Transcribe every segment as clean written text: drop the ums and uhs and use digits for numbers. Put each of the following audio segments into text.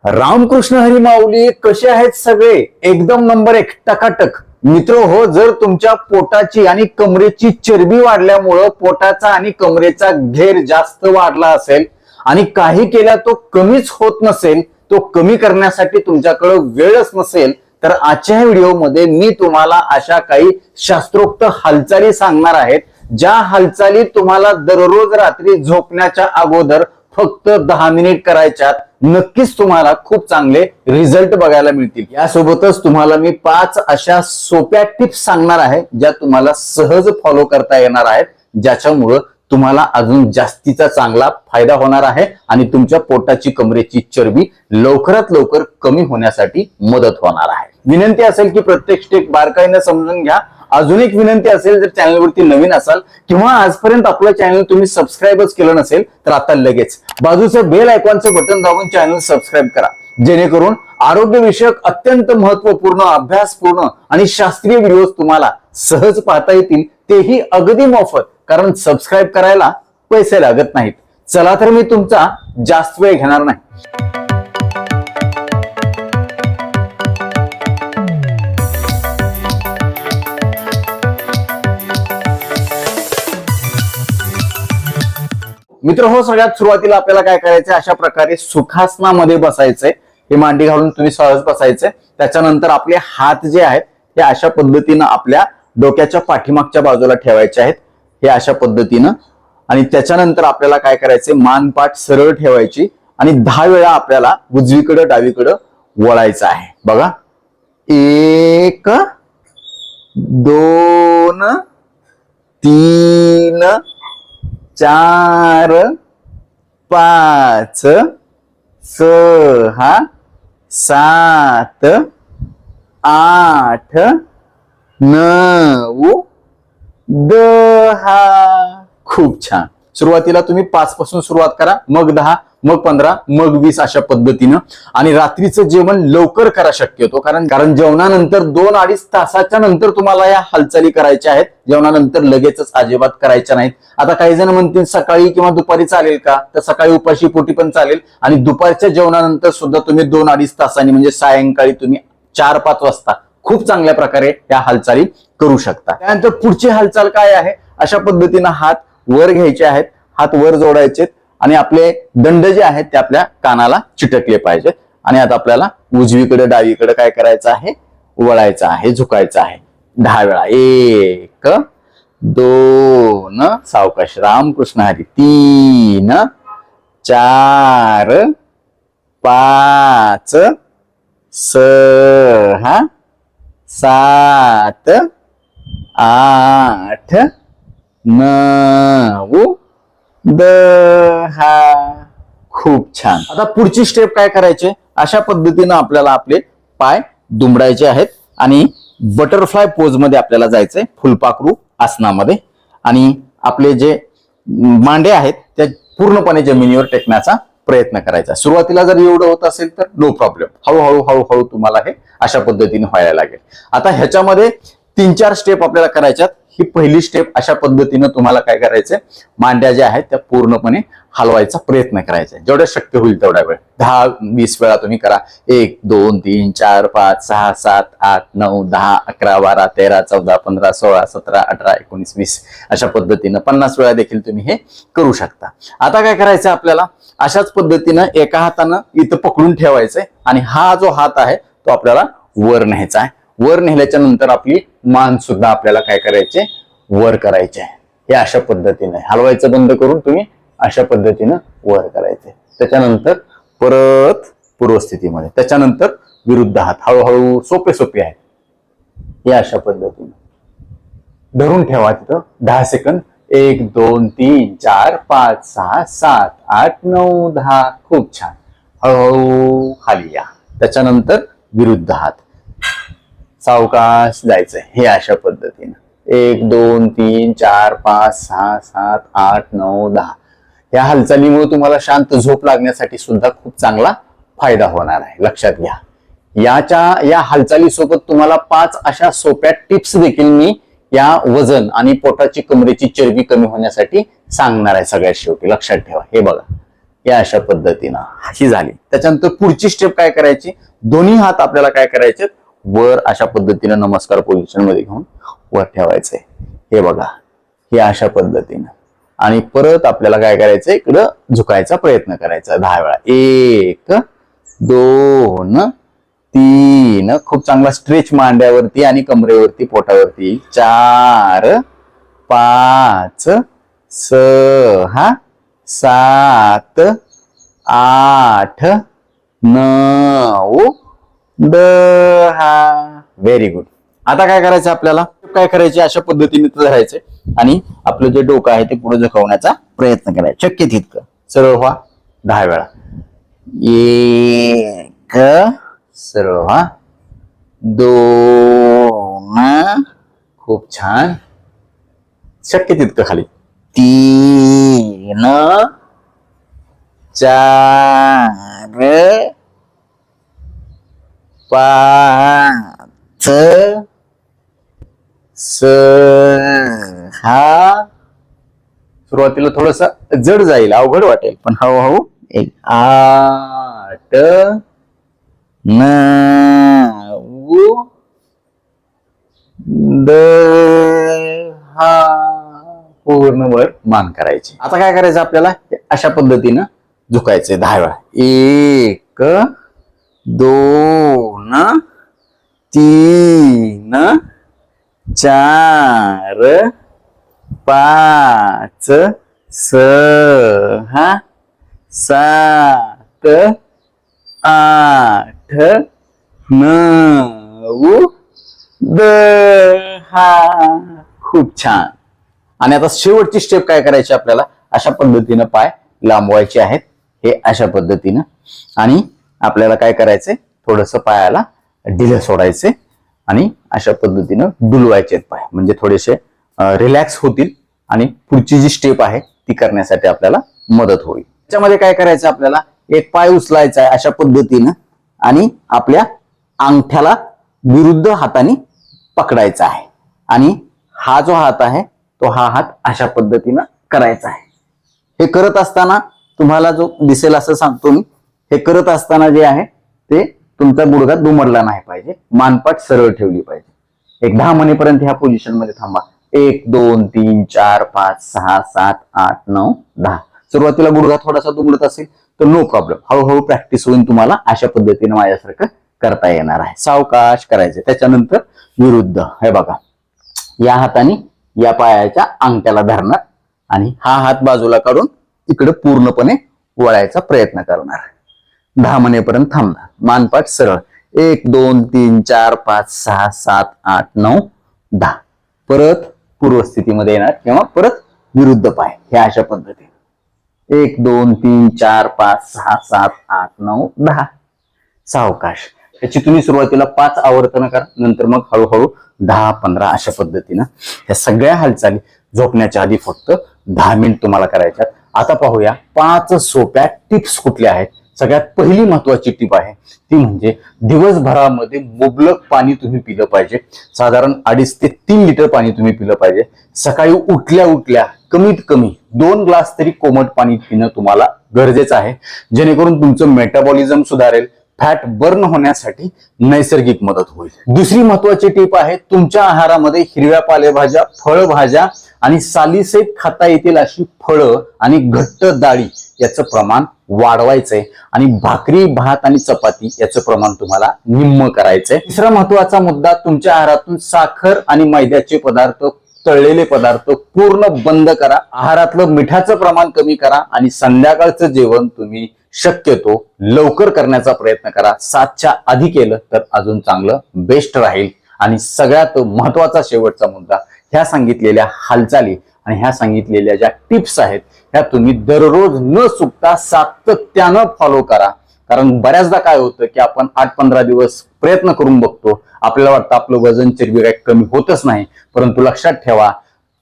रामकृष्ण हरी माऊली कसे आहेत सगळे? एकदम नंबर एक, टकाटक. मित्र हो, जर तुमच्या पोटाची आणि कमरेची चरबी वाढल्यामुळं पोटाचा आणि कमरेचा घेर जास्त वाढला असेल आणि काही केल्या तो कमीच होत नसेल, तो कमी करण्यासाठी तुमच्याकडे वेळच नसेल, तर आजच्या व्हिडिओमध्ये मी तुम्हाला अशा काही शास्त्रोक्त हालचाली सांगणार आहेत, ज्या हालचाली तुम्हाला दररोज रात्री झोपण्याच्या अगोदर फक्त 10 मिनिट करायच्यात. नक्कीच तुम्हाला खूप चांगले रिझल्ट बघायला मिळतील. यासोबतच तुम्हाला मी 5 अशा सोप्या टिप्स सांगणार आहे, ज्या तुम्हाला सहज फॉलो करता येणार आहेत, ज्याच्यामुळे तुम्हाला अजून जास्तीचा चांगला फायदा होणार आहे आणि तुमच्या पोटाची कमरेची चरबी लवकरात लवकर कमी होण्यासाठी मदत होणार आहे. विनंती असेल की प्रत्येक स्टेप बारकाईने समजून घ्या. अजून एक विनंती असेल, जर चॅनलवरती नवीन असाल किंवा आजपर्यंत आपलं चॅनल तुम्ही सबस्क्राईबच केलं नसेल, तर आता लगेच बाजूचं बेल आयकॉनचं बटन दाबून चॅनल सबस्क्राईब करा, जेणेकरून आरोग्यविषयक अत्यंत महत्वपूर्ण, अभ्यासपूर्ण आणि शास्त्रीय व्हिडिओ तुम्हाला सहज पाहता येतील, तेही अगदी मोफत. कारण सबस्क्राईब करायला पैसे लागत नाहीत. चला तर मी तुमचा जास्त वेळ घेणार नाही. मित्र हो, सगळ्यात सुरुवातीला आपल्याला काय करायचंय, अशा प्रकारे सुखासनामध्ये बसायचंय. हे मांडी घालून तुम्ही सहज बसायचंय. त्याच्यानंतर आपले हात जे आहेत हे अशा पद्धतीनं आपल्या डोक्याच्या पाठीमागच्या बाजूला ठेवायचे आहेत, हे अशा पद्धतीनं. आणि त्याच्यानंतर आपल्याला काय करायचंय, मानपाठ सरळ ठेवायची आणि 10 वेळा आपल्याला उजवीकडे डावीकडे वळायचं आहे. बघा, 1 2 3 4 5 6 7 8 9 10. खूप छान. सुरुवातीला तुम्ही 5 पासून सुरुवात करा, मग 10, मग 15, मग 20 अशा पद्धतीनं. आणि रात्रीचं जेवण लवकर करा शक्यतो, कारण जेवणानंतर 2-2.5 तासाच्या नंतर तुम्हाला या हालचाली करायच्या आहेत. जेवणानंतर लगेचच अजिबात करायच्या नाहीत. आता काही जण म्हणतील सकाळी किंवा दुपारी चालेल का? तर सकाळी उपाशी पोटी पण चालेल आणि दुपारच्या जेवणानंतर सुद्धा तुम्ही 2-2.5 तासांनी, म्हणजे सायंकाळी तुम्ही 4-5 वाजता खूप चांगल्या प्रकारे या हालचाली करू शकता. त्यानंतर पुढची हालचाल काय आहे, अशा पद्धतीनं हात वर घ्यायचे आहेत, हात वर जोडायचे आणि आपले दंड जे आहेत ते आपल्या कानाला चिटकले पाहिजेत. आणि आता आपल्याला उजवीकडे डावीकडे काय करायचं आहे, वळायचं आहे, झुकायचं आहे 10 वेळा. 1 2 सावकाश, रामकृष्ण हरी, 3 4 5 6 7 8 9 10. खूप छान. आता पुढची स्टेप काय करायचे, अशा पद्धतीनं आपल्याला आपले पाय दुमडायचे आहेत आणि बटरफ्लाय पोज मध्ये आपल्याला जायचंय, फुलपाखरू आसनामध्ये. आणि आपले जे मांडे आहेत त्या पूर्णपणे जमिनीवर टेकण्याचा प्रयत्न करायचा. सुरुवातीला जर एवढं होत असेल तर नो प्रॉब्लेम, हळूहळू हळूहळू तुम्हाला हे अशा पद्धतीने व्हायला लागेल. आता ह्याच्यामध्ये 3-4 स्टेप आपल्याला करायच्यात. ही पहिली स्टेप, अशा पद्धतीनं तुम्हाला काय करायचंय, मांड्या ज्या आहेत त्या पूर्णपणे हलवायचा प्रयत्न करायचा, जेवढं शक्य होईल तेवढा वेळ. 10-20 वेळा तुम्ही करा. 1 2 3 4 5 6 7 8 9 10 11 12 13 14 15 16 17 18 19 20 अशा पद्धतीनं 50 वेळा देखील तुम्ही हे करू शकता. आता काय करायचं आपल्याला, अशाच पद्धतीनं एका हातानं इथं पकडून ठेवायचंय आणि हा जो हात आहे तो आपल्याला वर न्यायचा आहे. वर नेल्याच्या नंतर आपली मान सुद्धा आपल्याला काय करायचे, वर करायचे आहे. हे अशा पद्धतीने हलवायचं बंद करून तुम्ही अशा पद्धतीनं वर करायचे. त्याच्यानंतर परत पूर्वस्थितीमध्ये, त्याच्यानंतर विरुद्ध हात, हळूहळू सोपे सोपे आहेत. हे अशा पद्धतीने धरून ठेवा तिथं 10 सेकंद. 1 2 3 4 5 6 7 8 9 10. खूप छान. हळूहळू खाली या. त्याच्यानंतर विरुद्ध हात, सावकाश जायचंय. हे अशा पद्धतीनं 1 2 3 4 5 6 7 8 9 10. या हालचालीमुळे तुम्हाला शांत झोप लागण्यासाठी सुद्धा खूप चांगला फायदा होणार आहे, लक्षात घ्या. या हालचालीसोबत तुम्हाला 5 अशा सोप्या टिप्स देखील मी या वजन आणि पोटाची कमरेची चरबी कमी होण्यासाठी सांगणार आहे सगळ्यात शेवटी. लक्षात ठेवा. हे बघा, या अशा पद्धतीनं ही झाली. त्याच्यानंतर पुढची स्टेप काय करायची, दोन्ही हात आपल्याला काय करायचे, वर अशा पद्धतीनं नमस्कार पोझिशन मध्ये घेऊन वर ठेवायचंय. हे बघा, हे अशा पद्धतीनं. आणि परत आपल्याला काय करायचं, इकडं झुकायचा प्रयत्न करायचा 10 वेळा. 1 2 3, खूप चांगला स्ट्रेच मांड्यावरती आणि कमरेवरती, पोटावरती. 4 5 6 7 8 9 10. Very good. आता काय करायचं आपल्याला, काय करायचे, अशा पद्धतीने धरायचे आणि आपलं जे डोकं आहे ते पुढे झुकवण्याचा प्रयत्न करायचा शक्य तितकं. सरळ व्हा 10 वेळा. 1 सरळ व्हा. 2 खूप छान, शक्य तितकं खाली. 3 4 5 6. सुरुवातीला थोडस जड जाईल, अवघड वाटेल, पण हळूहळू. 8 9 10. पूर्ण वर मान करायची. आता काय करायचं आपल्याला, अशा पद्धतीनं झुकायचंय 10 वेळा. 1 2 3 4 5 6 7 8 9 10. खूप छान. आणि आता शेवटची स्टेप काय करायची आपल्याला, अशा पद्धतीनं पाय लांबवायचे आहेत, हे अशा पद्धतीनं. आणि आपल्याला काय करायचंय, थोडस पायाला ढिलं सोडायचे आणि अशा पद्धतीनं डुलवायचे पाय, म्हणजे थोडेसे रिलॅक्स होतील आणि पुढची जी स्टेप आहे ती करण्यासाठी आपल्याला मदत होईल. त्याच्यामध्ये काय करायचं, आपल्याला एक पाय उचलायचा आहे अशा पद्धतीनं आणि आपल्या अंगठ्याला विरुद्ध हाताने पकडायचा आहे. आणि हा जो हात आहे तो हा हात अशा पद्धतीनं करायचा आहे. हे करत असताना तुम्हाला जो दिसेल असं सांगतो मी, हे करत असताना जे आहे ते तुमचा गुडघा दुमडला नाही पाहिजे, मानपाट सरळ ठेवली पाहिजे. एक 10 म्हणेपर्यंत ह्या पोझिशन मध्ये थांबा. 1 2 3 4 5 6 7 8 9 10. सुरुवातीला गुडघा थोडासा दुमडत असेल तर नो प्रॉब्लेम, हळूहळू प्रॅक्टिस होऊन तुम्हाला अशा पद्धतीने माझ्यासारखं करता येणार आहे. सावकाश करायचे. त्याच्यानंतर विरुद्ध, हे बघा, या हाताने या पायाच्या अंगठ्याला धरणार आणि हा हात बाजूला काढून इकडे पूर्णपणे वळायचा प्रयत्न करणार. 10 म्हणेपर्यंत थांबणार, मानपाट सरळ. 1 2 3 4 5 6 7 8 9 10. परत पूर्वस्थितीमध्ये येणार किंवा परत विरुद्ध पाय, हे अशा पद्धतीने. 1 2 3 4 5 6 7 8 9 10. सावकाश. याची तुम्ही सुरुवातीला 5 आवर्तन करा, नंतर मग हळूहळू 10 15 अशा पद्धतीनं ह्या सगळ्या हालचाली झोपण्याच्या आधी फक्त 10 मिनिट तुम्हाला करायच्यात. आता पाहूया 5 सोप्या टिप्स कुठल्या आहेत. सगळ्यात पहिली महत्वाची टिप आहे ती म्हणजे दिवसभरामध्ये मुबलक पाणी तुम्ही पिलं पाहिजे. साधारण 2.5 ते 3 लिटर पाणी तुम्ही पिलं पाहिजे. सकाळी उठल्या उठल्या कमीत कमी 2 ग्लास तरी कोमट पाणी पिणं तुम्हाला गरजेचं आहे, जेणेकरून तुमचं मेटाबॉलिझम सुधारेल, फॅट बर्न होण्यासाठी नैसर्गिक मदत होईल. दुसरी महत्वाची टीप आहे, तुमच्या आहारामध्ये हिरव्या पालेभाज्या, फळभाज्या आणि सालीसहित खाता येतील अशी फळं आणि घट्ट डाळी याचं प्रमाण वाढवायचंय आणि भाकरी, भात आणि चपाती याचं प्रमाण तुम्हाला निम्म करायचंय. तिसरा महत्वाचा मुद्दा, तुमच्या आहारातून साखर आणि मैद्याचे पदार्थ, तळलेले पदार्थ पूर्ण बंद करा. आहारातलं मिठाचं प्रमाण कमी करा आणि संध्याकाळचं जेवण तुम्ही शक्यतो लवकर करण्याचा प्रयत्न करा. 7च्या आधी केलं तर अजून चांगलं, बेस्ट राहील. आणि सगळ्यात महत्वाचा शेवटचा मुद्दा, ह्या सांगितलेल्या हालचाली आणि ह्या सांगितलेल्या ज्या टिप्स आहेत ह्या तुम्ही दररोज न चुकता सातत्यानं फॉलो करा. कारण बऱ्याचदा काय होतं की आपण 8-15 दिवस प्रयत्न करून बघतो, आपल्याला वाटतं आपलं वजन, चरबी काही कमी होतच नाही. परंतु लक्षात ठेवा,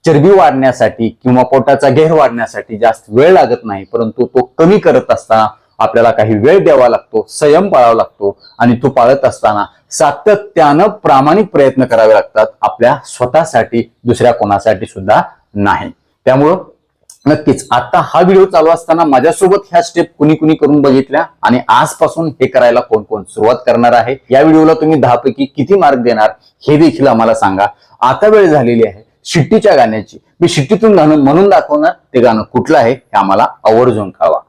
चरबी वाढण्यासाठी किंवा पोटाचा घेर वाढण्यासाठी जास्त वेळ लागत नाही, परंतु तो कमी करत असताना आपल्याला काही वेळ द्यावा लागतो, संयम पाळावा लागतो आणि तो पाळत असताना सातत्यानं प्रामाणिक प्रयत्न करावे लागतात, आपल्या स्वतःसाठी, दुसऱ्या कोणासाठी सुद्धा नाही. त्यामुळं नक्कीच आता हा व्हिडिओ चालू असताना माझ्यासोबत ह्या स्टेप कुणी कुणी करून बघितल्या आणि आजपासून हे करायला कोण कोण सुरुवात करणार आहे, या व्हिडिओला तुम्ही 10 पैकी किती मार्क देणार हे देखील आम्हाला सांगा. आता वेळ झालेली आहे शिट्टीच्या गाण्याची. मी शिट्टीतून गाणं म्हणून दाखवणार, ते गाणं कुठलं आहे हे आम्हाला आवर्जून कळवा.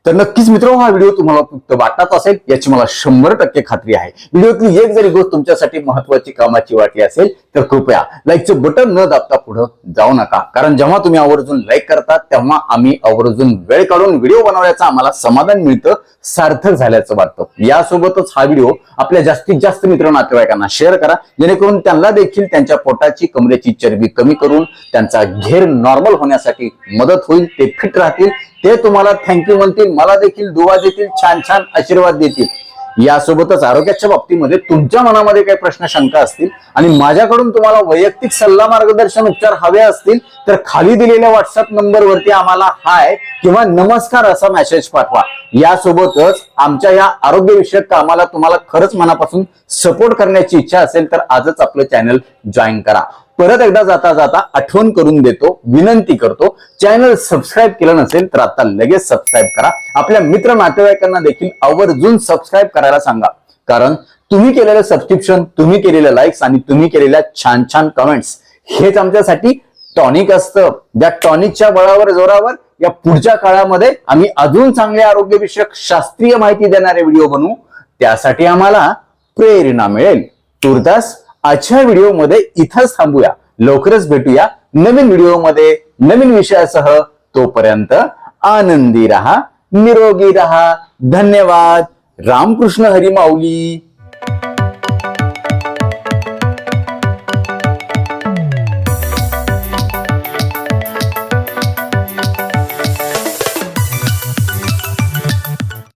तर नक्कीच मित्रांनो हा व्हिडिओ तुम्हाला उपयुक्त वाटत असेल याची मला 100% खात्री आहे. व्हिडिओतली एक जरी गोष्ट तुमच्यासाठी महत्वाची कामाची वाटली असेल तर कृपया लाईकचं बटन न दाबता पुढे जाऊ नका, कारण जेव्हा तुम्ही आवर्जून लाईक करता तेव्हा आम्ही आवर्जून वेळ काढून व्हिडिओ बनवण्याचं आम्हाला समाधान मिळतं, सार्थक झाल्याचं वाटतं. यासोबतच हा व्हिडिओ आपल्या जास्तीत जास्त मित्र नातेवाईकांना शेअर करा, जेणेकरून त्यांना देखील त्यांच्या पोटाची कमरेची चरबी कमी करून त्यांचा घेर नॉर्मल होण्यासाठी मदत होईल. ते फिट राहतील, ते तुम्हाला थँक्यू म्हणतील, मला देखील दुवा देतील, छान छान आशीर्वाद देतील. यासोबतच आरोग्याच्या बाबतीमध्ये तुमच्या मनामध्ये काही प्रश्न शंका असतील आणि माझ्याकडून तुम्हाला वैयक्तिक सल्ला मार्गदर्शन उपचार हवे असतील तर खाली दिलेल्या व्हॉट्सअप नंबरवरती आम्हाला हाय किंवा नमस्कार असा मेसेज पाठवा. यासोबतच आमच्या या आरोग्यविषयक कामाला तुम्हाला खरंच मनापासून सपोर्ट करण्याची इच्छा असेल तर आजच आपलं चॅनल जॉईन करा. परत एकदा जाता जाता आठवण करून देतो, विनंती करतो, चॅनल सबस्क्राईब केलं नसेल तर आता लगेच सबस्क्राईब करा. आपल्या मित्र नातेवाईकांना देखील आवर्जून सबस्क्राईब करायला सांगा, कारण तुम्ही केलेलं सबस्क्रिप्शन, तुम्ही केलेल्या लाईक्स आणि तुम्ही केलेल्या छान छान कमेंट्स हेच आमच्यासाठी टॉनिक असतं. त्या टॉनिकच्या बळावर जोरावर या पुढच्या काळामध्ये आम्ही अजून चांगले आरोग्यविषयक शास्त्रीय माहिती देणारे व्हिडिओ बनवू, त्यासाठी आम्हाला प्रेरणा मिळेल. तुर्तास आजच्या व्हिडिओमध्ये इथंच थांबूया. लवकरच भेटूया नवीन व्हिडिओमध्ये नवीन विषयासह. तोपर्यंत आनंदी रहा, निरोगी रहा. धन्यवाद. रामकृष्ण हरी माऊली.